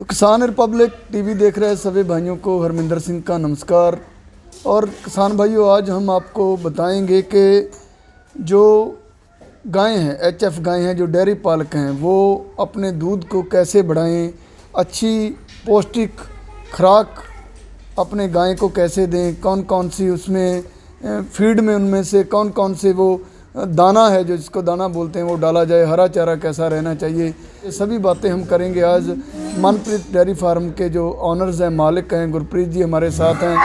किसान Republic TV देख रहे सभी भाइयों को हरमिंदर सिंह का नमस्कार। और किसान भाइयों, आज हम आपको बताएंगे कि जो गायें हैं, एचएफ गायें हैं, जो डेयरी पालक हैं, वो अपने दूध को कैसे बढ़ाएं, अच्छी पौष्टिक खुराक अपने गाय को कैसे दें, कौन कौन सी उसमें फीड में उनमें से कौन कौन से वो दाना है, जो जिसको दाना बोलते हैं, वो डाला जाए, हरा चारा कैसा रहना चाहिए, ये सभी बातें हम करेंगे। आज मनप्रीत डेयरी फार्म के जो ऑनर्स हैं, मालिक हैं, गुरप्रीत जी हमारे साथ हैं,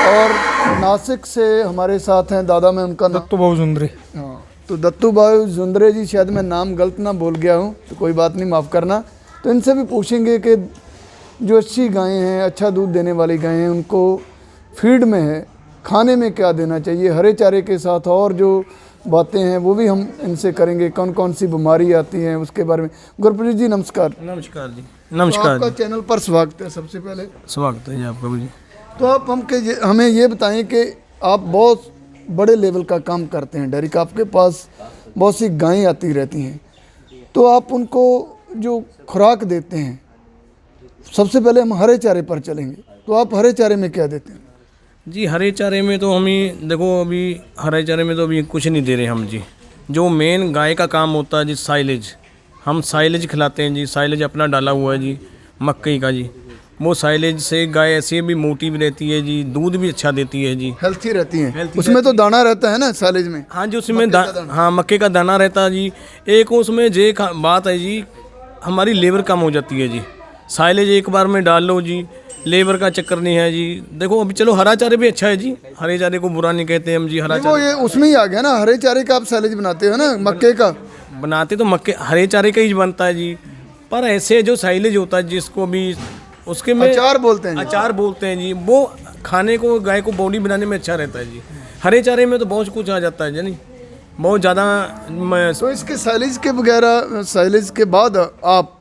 और नासिक से हमारे साथ हैं दादा, मैं उनका दत्तू भाऊ जुंद्रे। हाँ, तो दत्तू भाई जुंद्रे जी, शायद मैं नाम गलत ना बोल गया हूँ तो कोई बात नहीं, माफ़ करना। तो इनसे भी पूछेंगे कि जो अच्छी गायें हैं, अच्छा दूध देने वाली गायें हैं, उनको फीड में है, खाने में क्या देना चाहिए, हरे चारे के साथ और जो बातें हैं वो भी हम इनसे करेंगे, कौन कौन सी बीमारी आती हैं उसके बारे में। गुरप्रीत जी नमस्कार। नमस्कार जी। नमस्कार। तो आपका चैनल पर स्वागत है। सबसे पहले स्वागत है जी आपका जी। तो आप हमें ये बताएं कि आप बहुत बड़े लेवल का काम करते हैं डेयरी का, आपके पास बहुत सी गायें आती रहती हैं, तो आप उनको जो खुराक देते हैं, सबसे पहले हम हरे चारे पर चलेंगे। तो आप हरे चारे में क्या देते हैं? जी हरे चारे में तो हम ही देखो, अभी हरे चारे में तो अभी कुछ नहीं दे रहे हम जी। जो मेन गाय का काम होता है जी, साइलेज, हम साइलेज खिलाते हैं जी। साइलेज अपना डाला हुआ है जी, मक्कई का जी। वो साइलेज से गाय ऐसे भी मोटी भी रहती है जी, दूध भी अच्छा देती है जी, हेल्थी रहती हैं। उसमें तो दाना रहता है ना साइलेज में? हाँ जी, उसमें हाँ मक्के का दाना रहता है जी। एक उसमें जे बात है जी, हमारी लेबर कम हो जाती है जी। साइलेज एक बार में डाल लो जी, लेबर का चक्कर नहीं है जी। देखो अभी चलो हरा चारे भी अच्छा है जी, हरे चारे को बुरा नहीं कहते हम जी। हरा वो ये उसमें ही आ गया ना, हरे चारे का आप साइलेज बनाते हो ना, मक्के का बनाते तो मक्के हरे चारे का ही बनता है जी। पर ऐसे जो साइलेज होता है जिसको भी उसके में अचार बोलते हैं, अचार बोलते हैं जी, वो खाने को गाय को बॉडी बनाने में अच्छा रहता है जी। हरे चारे में तो बहुत कुछ आ जाता है जी, बहुत ज़्यादा। तो इसके साइलेज के वगैरह, साइलेज के बाद आप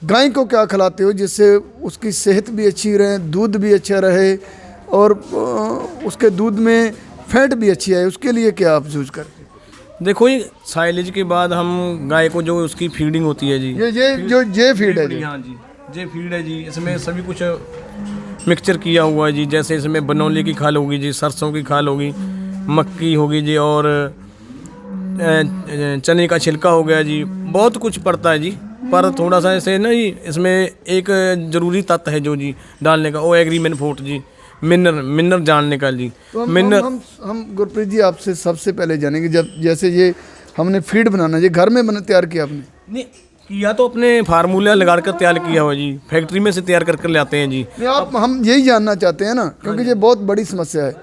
गाय को क्या खिलाते हो जिससे उसकी सेहत भी अच्छी रहे, दूध भी अच्छा रहे, और उसके दूध में फैट भी अच्छी आए, उसके लिए क्या आप यूज करते हैं? देखो ये साइलेज के बाद हम गाय को जो उसकी फीडिंग होती है जी, ये फीड है जी। हाँ जी, ये फीड है जी। इसमें सभी कुछ मिक्सचर किया हुआ है जी। जैसे इसमें बनौले की खाल होगी जी, सरसों की खाल होगी, मक्की होगी जी, और चने का छिलका हो गया जी। बहुत कुछ पड़ता है जी, पर थोड़ा सा ऐसे ना जी, इसमें एक ज़रूरी तत्व है जो जी डालने का, वो एग्रीमेंट जी, मिनर जानने का जी। तो मिनर हम गुरप्रीत जी आपसे सबसे पहले जानेंगे, जब जैसे ये हमने फीड बनाना, ये घर में तैयार किया आपने? नहीं किया तो अपने फार्मूला लगा कर तैयार किया हुआ जी, फैक्ट्री में से तैयार कर लाते हैं जी। आप हम यही जानना चाहते हैं ना, क्योंकि ये बहुत बड़ी समस्या है।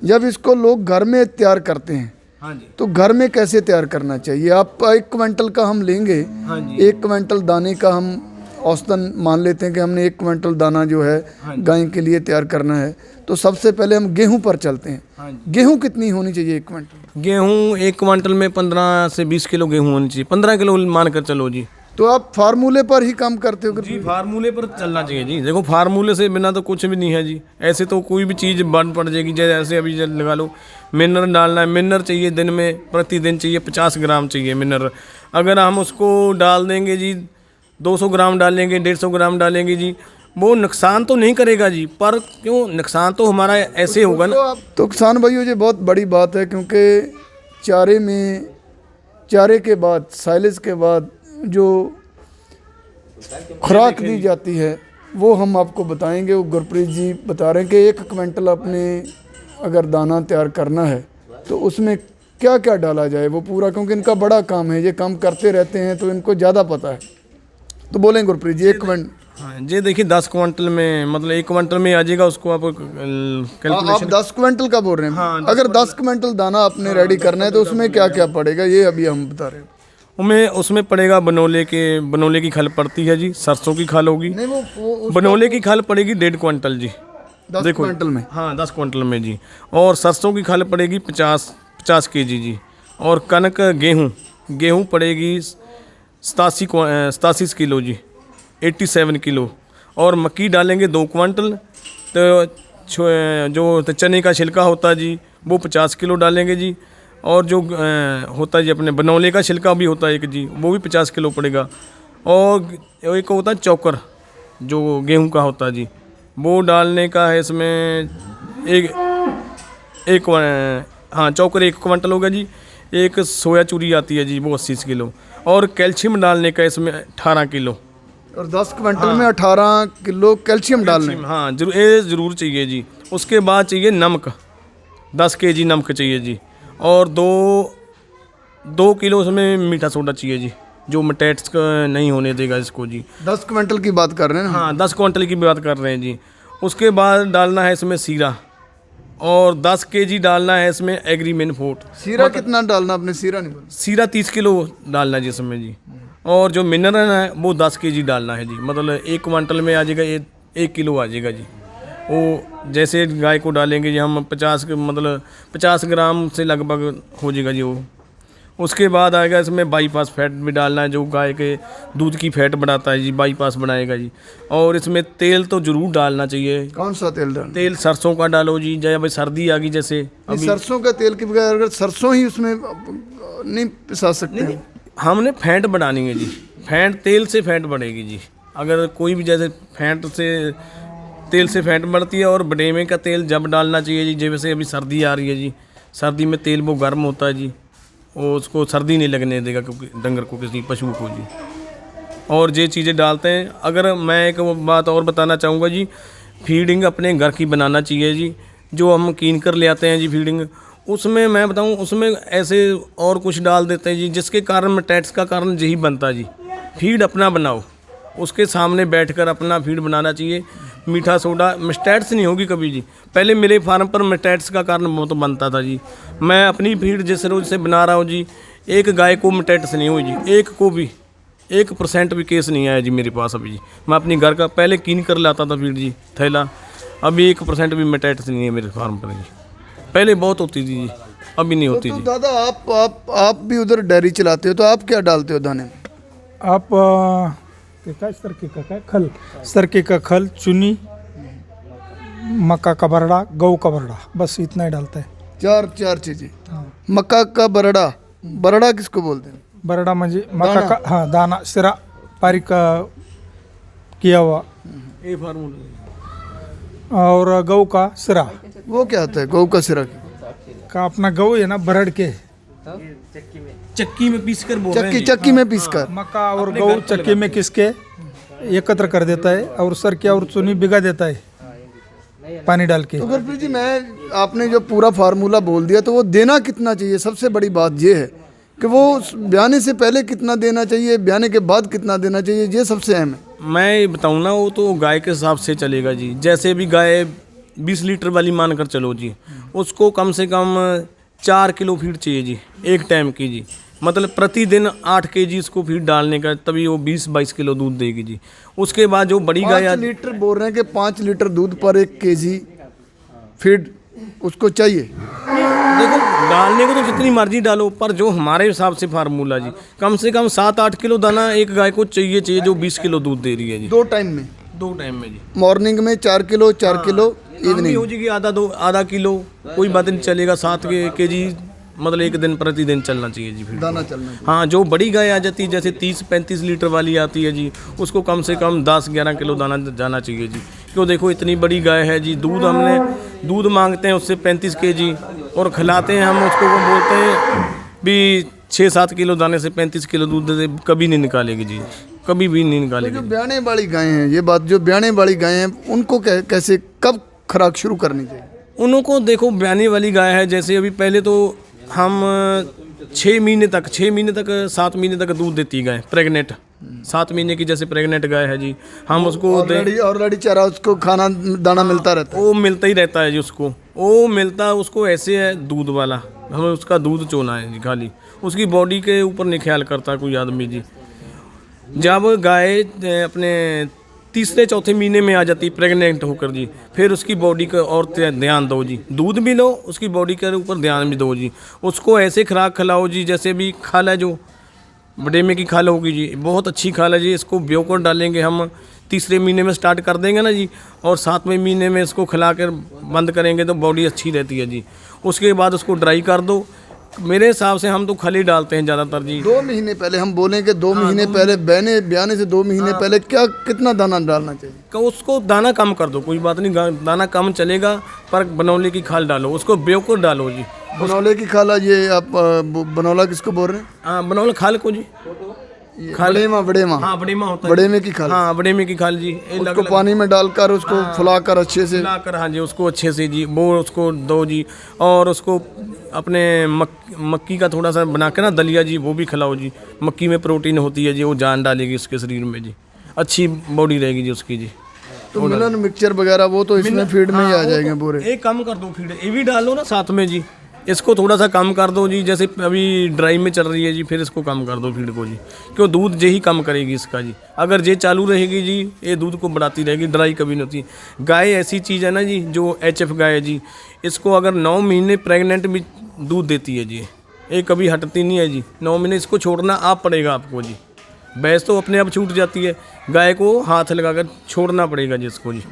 जब इसको लोग घर में तैयार करते हैं, हाँ जी, तो घर में कैसे तैयार करना चाहिए? आप 1 क्विंटल का हम लेंगे, हाँ जी, 1 क्विंटल दाने का हम औसतन मान लेते हैं कि हमने 1 क्विंटल दाना जो है गाय के लिए तैयार करना है, तो सबसे पहले हम गेहूं पर चलते हैं। हाँ जी। गेहूं कितनी होनी चाहिए 1 क्विंटल? गेहूँ 1 क्विंटल में 15 से 20 किलो गेहूँ होनी चाहिए, 15 किलो मान कर चलो जी। तो आप फार्मूले पर ही काम करते हो? जी फार्मूले पर चलना चाहिए जी। देखो फार्मूले से बिना तो कुछ भी नहीं है जी। ऐसे तो कोई भी चीज़ बंद पड़ जाएगी। जैसे अभी लगा लो मिनरल डालना है, मिनरल चाहिए दिन में, प्रतिदिन चाहिए 50 ग्राम चाहिए मिनरल। अगर हम उसको डाल देंगे जी, 200 ग्राम डालेंगे, 150 ग्राम डालेंगे जी, वो नुकसान तो नहीं करेगा जी, पर क्यों नुकसान तो हमारा ऐसे होगा ना। तो किसान भाइयों, ये बहुत बड़ी बात है, क्योंकि चारे में, चारे के बाद, साइलेज के बाद जो खुराक दी जाती है वो हम आपको बताएंगे। वो गुरप्रीत जी बता रहे हैं कि 1 क्विंटल अपने अगर दाना तैयार करना है तो उसमें क्या क्या डाला जाए, वो पूरा, क्योंकि इनका बड़ा काम है, ये काम करते रहते हैं तो इनको ज़्यादा पता है। तो बोलें गुरप्रीत जी, 1 क्विंटल। हाँ जी, देखिए 10 क्विंटल में, मतलब 1 क्विंटल में आ जाएगा, उसको आप कैलकुलेशन। आप 10 क्विंटल का बोल रहे हैं? हाँ, अगर 10 क्विंटल दाना आपने रेडी करना है तो उसमें क्या क्या पड़ेगा, ये अभी हम बता रहे हैं। उसमें पड़ेगा बनोले की खल पड़ती है जी, सरसों की खल होगी। नहीं, वो बनोले की खल पड़ेगी 1.5 क्विंटल जी, 10 क्विंटल में। हाँ 10 क्विंटल में जी। और सरसों की खल पड़ेगी 50 केजी जी। और कनक गेहूँ पड़ेगी 87 किलो जी, 87 किलो। और मक्की डालेंगे 2 क्विंटल। तो जो चने का छिलका होता है जी, वो 50 किलो डालेंगे जी। और जो होता है जी अपने बनौले का छिलका भी होता है एक जी, वो भी 50 किलो पड़ेगा। और एक होता है चोकर, जो गेहूं का होता है जी, वो डालने का है इसमें एक हाँ चौकर 1 क्विंटल होगा जी। एक सोया चूरी आती है जी, वो 80 किलो। और कैल्शियम डालने का इसमें 18 किलो। और 10 क्विंटल में 18 किलो कैल्शियम डालने। हाँ जरूर, ये ज़रूर चाहिए जी। उसके बाद चाहिए नमक, 10 केजी नमक चाहिए जी। और 2 किलो उसमें मीठा सोडा चाहिए जी, जो मटेट्स का नहीं होने देगा इसको जी। 10 क्विंटल की बात कर रहे हैं ना? हाँ 10 क्विंटल की बात कर रहे हैं जी। उसके बाद डालना है इसमें सीरा, और 10 केजी डालना है इसमें एग्रीमेनफोर्ट। सीरा कितना डालना? आपने सीरा नहीं बोला। सीरा 30 किलो डालना है जी इसमें जी। और जो मिनरल है वो 10 केजी डालना है जी। मतलब 1 क्विंटल में आ जाएगा, 1 किलो आ जाएगा जी। वो जैसे गाय को डालेंगे जी हम 50 ग्राम से लगभग हो जाएगा जी वो। उसके बाद आएगा इसमें बाईपास फैट भी डालना है, जो गाय के दूध की फैट बढ़ाता है जी, बाईपास बनाएगा जी। और इसमें तेल तो ज़रूर डालना चाहिए। कौन सा तेल डालना? तेल सरसों का डालो जी, जब अभी सर्दी आ गई जैसे नहीं, सरसों का तेल के बगैर अगर सरसों ही उसमें नहीं पिसा सकते हैं? हमने फैट बढ़ानी है जी। फैट तेल से फैट बढ़ेगी जी। अगर कोई भी जैसे तेल से फैट बढ़ती है। और बडेमे का तेल जब डालना चाहिए जी, जैसे अभी सर्दी आ रही है जी, सर्दी में तेल वो गर्म होता है जी, वो उसको सर्दी नहीं लगने देगा क्योंकि डंगर को, किसी पशु को जी। और ये चीज़ें डालते हैं। अगर मैं एक बात और बताना चाहूँगा जी, फीडिंग अपने घर की बनाना चाहिए जी। जो हम कीन कर ले आते हैं जी फीडिंग, उसमें मैं बताऊँ उसमें ऐसे और कुछ डाल देते हैं जी, जिसके कारण मटैट्स का कारण यही बनता है जी। फीड अपना बनाओ, उसके सामने बैठकर अपना फीड बनाना चाहिए। मीठा सोडा मस्टैट्स नहीं होगी कभी जी। पहले मेरे फार्म पर मस्टैट्स का कारण बहुत बनता था जी। मैं अपनी फीड जिस रोज से बना रहा हूँ जी, एक गाय को मस्टैट्स नहीं हुई जी, एक को भी 1% भी केस नहीं आया जी मेरे पास अभी जी। मैं अपनी घर का पहले कीन कर लाता था फीड जी थैला, अभी 1% भी मस्टैट्स नहीं है मेरे फार्म पर जी। पहले बहुत होती थी जी, अभी नहीं होती तो जी। दादा आप भी उधर डेयरी चलाते हो, तो आप क्या डालते हो दाने में? आप सरके का खल, चुनी, मक्का का बरड़ा, गऊ का बरड़ा, बस इतना ही डालता है। चार चीजें। मक्का का बरड़ा, बरड़ा किसको बोलते हैं? बरड़ा म्हणजे मक्का का, हाँ दाना, सिरा पारिक किया हुआ। ये फार्मूला और गऊ का सिरा वो क्या होता है? गऊ का सिरा का अपना गऊ है ना, बरड़ के चक्की में पीस कर बोल रहे हैं जी। चक्की में पीस कर। मक्का और गऊ चक्की में किसके एकत्र कर देता है और सरके और चुनी भिगा देता है पानी डाल के। तो गुरप्रीत जी, मैं आपने जो पूरा फार्मूला बोल दिया, तो वो देना कितना चाहिए? सबसे बड़ी बात ये है कि वो ब्याने से पहले कितना देना चाहिए, ब्याने के बाद कितना देना चाहिए, ये सबसे अहम है। मैं बताऊँ ना, वो तो गाय के हिसाब से चलेगा जी। जैसे भी गाय 20 लीटर वाली मान कर चलो जी, उसको कम से कम 4 किलो फीड चाहिए जी, एक टाइम की जी। मतलब प्रतिदिन 8 केजी इसको फीड डालने का, तभी वो 20-22 किलो दूध देगी जी। उसके बाद जो बड़ी गाय 5 लीटर बोल रहे हैं कि 5 लीटर दूध पर 1 केजी फीड उसको चाहिए। देखो डालने को तो जितनी मर्जी डालो, पर जो हमारे हिसाब से फार्मूला जी, कम से कम 7-8 किलो दाना एक गाय को चाहिए जो 20 किलो दूध दे रही है जी। 2 टाइम में? 2 टाइम में जी। मॉर्निंग में 4 किलो, 4 किलो इवनिंग हो जाएगी आधा किलो, कोई बात नहीं, चलेगा। 7 केजी मतलब एक दिन प्रतिदिन चलना चाहिए जी फिर दाना चलना चाहिए। हाँ, जो बड़ी गाय आ जाती है जैसे 30-35 लीटर वाली आती है जी, उसको कम से कम 10-11 किलो दाना जाना चाहिए जी। क्यों, देखो इतनी बड़ी गाय है जी, दूध मांगते हैं उससे 35 केजी और खिलाते हैं हम उसको, वो बोलते हैं भी 6-7 किलो दाने से 35 किलो दूध दे, कभी नहीं निकालेगी जी, कभी भी नहीं निकालेगी। जो ब्याने वाली गायें हैं, ये बात, जो ब्याने वाली गायें हैं, उनको कैसे कब खुराक शुरू करनी चाहिए? उनको देखो, ब्याने वाली गाय है, जैसे अभी पहले तो हम 6 महीने तक 7 महीने तक दूध देती गाय, प्रेग्नेंट 7 महीने की जैसे प्रेग्नेंट गाय है जी, हम उसको ऑलरेडी चारा, उसको खाना दाना मिलता रहता है। वो मिलता ही रहता है जी उसको, वो मिलता, उसको ऐसे है दूध वाला, हमें उसका दूध चोना है जी खाली, उसकी बॉडी के ऊपर नहीं ख्याल करता कोई आदमी जी। जब गाय अपने 3-4 महीने में आ जाती प्रेग्नेंट होकर जी, फिर उसकी बॉडी का और ध्यान दो जी, दूध भी लो, उसकी बॉडी के ऊपर ध्यान भी दो जी। उसको ऐसे खुराक खिलाओ जी, जैसे भी खाल है, जो बडेमे की खाल होगी जी, बहुत अच्छी खाल है जी। इसको ब्योकर डालेंगे हम, 3 महीने में स्टार्ट कर देंगे ना जी, और 7वें महीने में इसको खिला कर बंद करेंगे तो बॉडी अच्छी रहती है जी। उसके बाद उसको ड्राई कर दो, मेरे हिसाब से हम तो खली डालते हैं ज़्यादातर जी। 2 महीने पहले हम बोलें कि 2 महीने पहले ब्याने से 2 महीने पहले कितना दाना डालना चाहिए? कि उसको दाना कम कर दो, कोई बात नहीं, दाना कम चलेगा, पर बनौले की खाल डालो, उसको बेवकूफ़ डालो जी। बनौले की खाला, ये आप बनौला किसको बोल रहे हैं? हाँ, बनौले खाल को जी, बड़ेमा बड़ेमा। हाँ बड़ेमा होता है, बड़ेमे की खाल। हाँ बड़ेमे की खाल जी। उसको पानी में डालकर उसको फुलाकर अच्छे से लाकर, हाँ जी, उसको अच्छे से जी वो उसको दो जी। और उसको अपने मक्की का थोड़ा सा बना के ना दलिया जी, वो भी खिलाओ जी। मक्की में प्रोटीन होती है जी, वो जान डालेगी उसके शरीर में जी, अच्छी बॉडी रहेगी जी उसकी जी। तो मिलन मिक्सचर वगैरह वो तो इसमें फीड में ही आ जाएंगे पूरे। एक कम कर दो फीड, ये भी डालो ना साथ में जी, इसको थोड़ा सा कम कर दो जी। जैसे अभी ड्राई में चल रही है जी, फिर इसको कम कर दो फीड को जी, क्यों दूध जे ही कम करेगी इसका जी। अगर जे चालू रहेगी जी, ये दूध को बढ़ाती रहेगी, ड्राई कभी नहीं होती। गाय ऐसी चीज़ है ना जी, जो HF गाय है जी, इसको अगर 9 महीने प्रेग्नेंट भी दूध देती है जी, ये कभी हटती नहीं है जी। 9 महीने इसको छोड़ना आप पड़ेगा आपको जी। भैंस तो अपने आप छूट जाती है, गाय को हाथ लगाकर छोड़ना पड़ेगा जी इसको जी।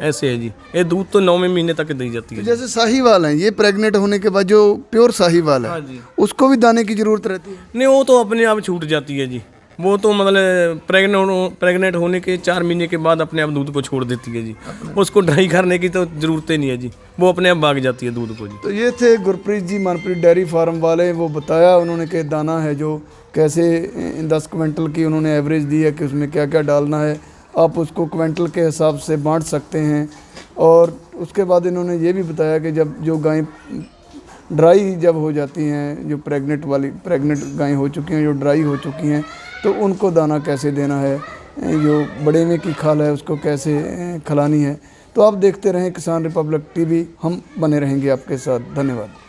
ऐसे है जी, ये दूध तो 9वें महीने तक दी जाती है। जैसे साहीवाल हैं, ये प्रेग्नेंट होने के बाद जो प्योर साहीवाल है, हाँ जी, उसको भी दाने की जरूरत रहती है? नहीं, वो तो अपने आप छूट जाती है जी। वो तो मतलब प्रेग्नेंट होने के 4 महीने के बाद अपने आप दूध को छोड़ देती है जी। उसको ड्राई करने की तो ज़रूरत ही नहीं है जी, वो अपने आप भाग जाती है दूध को जी। तो ये थे गुरप्रीत जी, मनप्रीत डेयरी फार्म वाले। वो बताया उन्होंने कि दाना है जो कैसे 10 क्विंटल की उन्होंने एवरेज दी है कि उसमें क्या क्या डालना है, आप उसको क्विंटल के हिसाब से बांट सकते हैं। और उसके बाद इन्होंने ये भी बताया कि जब जो गायें ड्राई जब हो जाती हैं, जो प्रेग्नेंट गायें हो चुकी हैं, जो ड्राई हो चुकी हैं, तो उनको दाना कैसे देना है, जो बड़ेमे की खाल है उसको कैसे खिलानी है। तो आप देखते रहें किसान रिपब्लिक TV, हम बने रहेंगे आपके साथ। धन्यवाद।